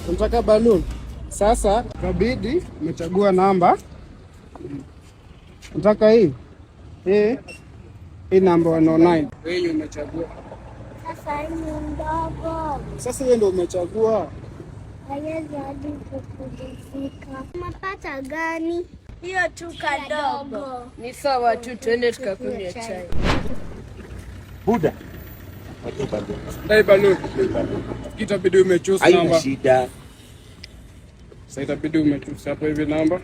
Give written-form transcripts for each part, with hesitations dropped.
Unataka balloon. Sasa kabidi umechagua namba. Unataka hii? Hii namba 109. Wewe umechagua. Sasa ni ndogo. Sasa wewe ndio umechagua. Haiwezi hadi kufika. Umepata gani? Hiyo tu kadogo. Ni sawa tu, twende tukakunywa chai. Buda. Dai balloon. Itabidi umechoose namba. Haina shida. Sasa itabidi umechoose hapo hivi namba.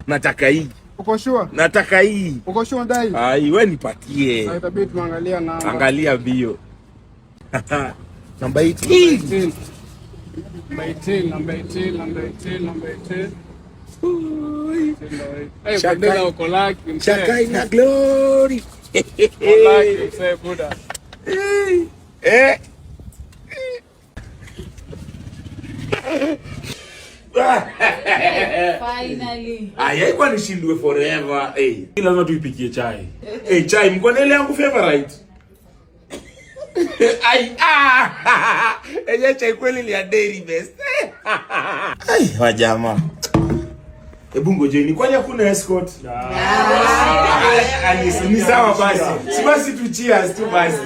Nataka hii. Uko sure? Nataka hii. Uko sure dai? Ai, wewe nipatie. Sasa itabidi tuangalia namba. Angalia bio. Namba 18. Number 18. Hey, uko lucky. Shakai na glory. Lucky, say Buddha. Finally. Haikuwa nishindwe forever. Lazima tuipikie chai. Chai mko na ile yangu favorite. Chai kweli ni ya Dairy Best. Wajama. Hebu ngojeni, kwani hakuna escort? Ni sawa basi. Si basi tu cheers tu basi.